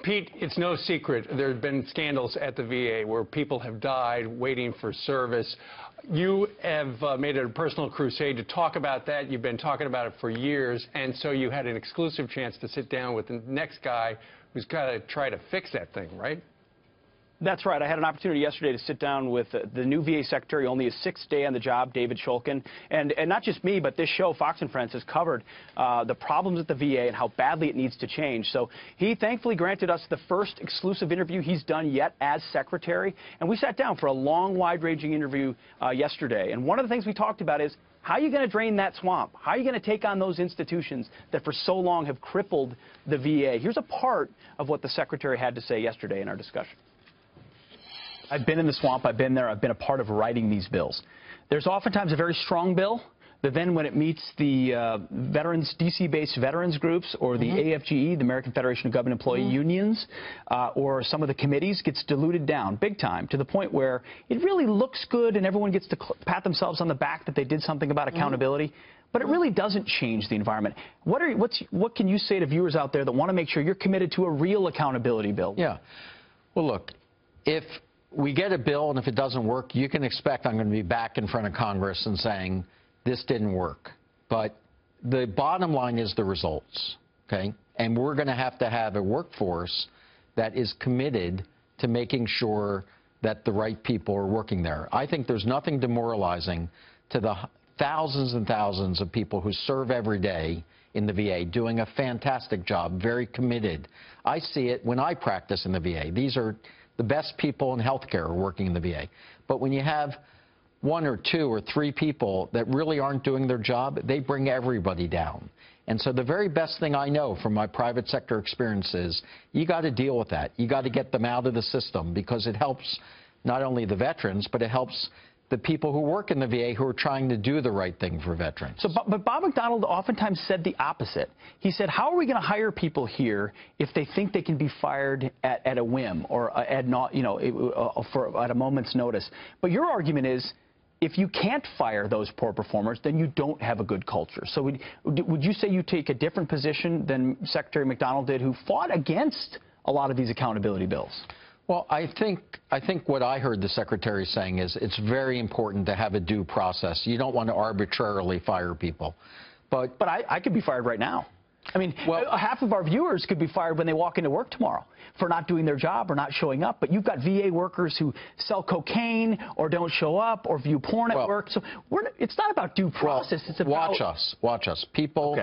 Pete, it's no secret there have been scandals at the VA where people have died waiting for service. You have made it a personal crusade to talk about that. You've been talking about it for years, and so you had an exclusive chance to sit down with the next guy who's got to try to fix that thing, right? That's right. I had an opportunity yesterday to sit down with the new VA Secretary, only his sixth day on the job, David Shulkin. And not just me, but this show, Fox and Friends, has covered the problems at the VA and how badly it needs to change. So he thankfully granted us the first exclusive interview he's done yet as Secretary. And we sat down for a long, wide-ranging interview yesterday. And one of the things we talked about is, how are you going to drain that swamp? How are you going to take on those institutions that for so long have crippled the VA? Here's a part of what the Secretary had to say yesterday in our discussion. I've been in the swamp, I've been there, I've been a part of writing these bills. There's oftentimes a very strong bill, but then when it meets the veterans, DC-based veterans groups, or the AFGE, the American Federation of Government Employee Unions, or some of the committees, gets diluted down big time to the point where it really looks good and everyone gets to pat themselves on the back that they did something about accountability. But it really doesn't change the environment. What can you say to viewers out there that want to make sure you're committed to a real accountability bill? Yeah. Well, look, if we get a bill and if it doesn't work, you can expect I'm going to be back in front of Congress and saying this didn't work. But the bottom line is the results, okay? And we're going to have a workforce that is committed to making sure that the right people are working there. I think there's nothing demoralizing to the thousands and thousands of people who serve every day in the VA, doing a fantastic job, very committed. I see it when I practice in the VA. These are the best people in healthcare working in the VA. But when you have one or two or three people that really aren't doing their job, they bring everybody down. And so the very best thing I know from my private sector experience is you got to deal with that. You got to get them out of the system because it helps not only the veterans, but it helps the people who work in the VA who are trying to do the right thing for veterans. So, but Bob McDonald oftentimes said the opposite. He said, how are we going to hire people here if they think they can be fired at a whim or at a moment's notice? But your argument is, if you can't fire those poor performers, then you don't have a good culture. So would you say you take a different position than Secretary McDonald did, who fought against a lot of these accountability bills? Well, I think what I heard the Secretary saying is it's very important to have a due process. You don't want to arbitrarily fire people. But I could be fired right now. I mean, half of our viewers could be fired when they walk into work tomorrow for not doing their job or not showing up. But you've got VA workers who sell cocaine or don't show up or view porn at work. So it's not about due process. It's about... Watch us. People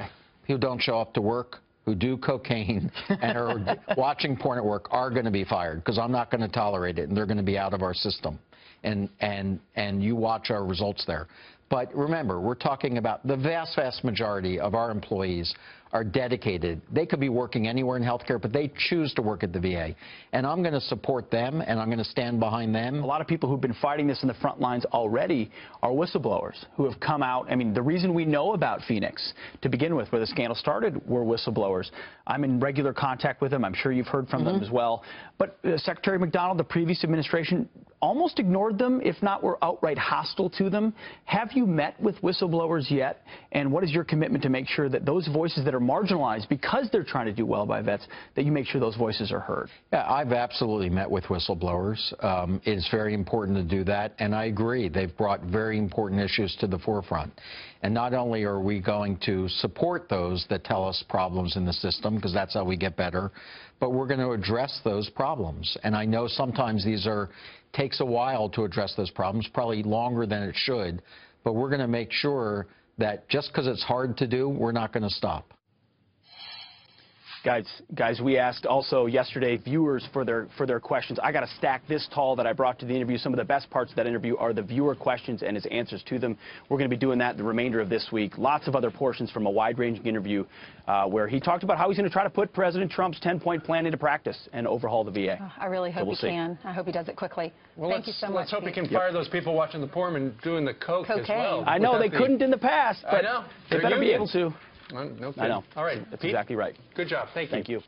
who don't show up to work, who do cocaine and are watching porn at work are going to be fired because I'm not going to tolerate it, and they're going to be out of our system. And you watch our results there. But remember, we're talking about the vast, vast majority of our employees are dedicated. They could be working anywhere in healthcare, but they choose to work at the VA. And I'm going to support them, and I'm going to stand behind them. A lot of people who've been fighting this in the front lines already are whistleblowers who have come out. I mean, the reason we know about Phoenix to begin with, where the scandal started, were whistleblowers. I'm in regular contact with them. I'm sure you've heard from them as well. But Secretary McDonald, the previous administration, almost ignored them, if not were outright hostile to them. Have you met with whistleblowers yet? And what is your commitment to make sure that those voices that are marginalized because they're trying to do well by vets, that you make sure those voices are heard? Yeah, I've absolutely met with whistleblowers. It's very important to do that, and I agree. They've brought very important issues to the forefront. And not only are we going to support those that tell us problems in the system, because that's how we get better, but we're going to address those problems. And I know sometimes takes a while to address those problems, probably longer than it should, but we're going to make sure that just because it's hard to do, we're not going to stop. Guys, we asked also yesterday viewers for their questions. I got a stack this tall that I brought to the interview. Some of the best parts of that interview are the viewer questions and his answers to them. We're going to be doing that the remainder of this week. Lots of other portions from a wide-ranging interview where he talked about how he's going to try to put President Trump's 10-point plan into practice and overhaul the VA. Oh, I really hope he can. I hope he does it quickly. Well, Thank you so much. Let's hope he can fire those people watching the porn and doing the coke as well. I know they couldn't in the past, but they better be able to. No kidding. I know. All right. That's Pete? exactly right. Good job. Thank you. Thank you.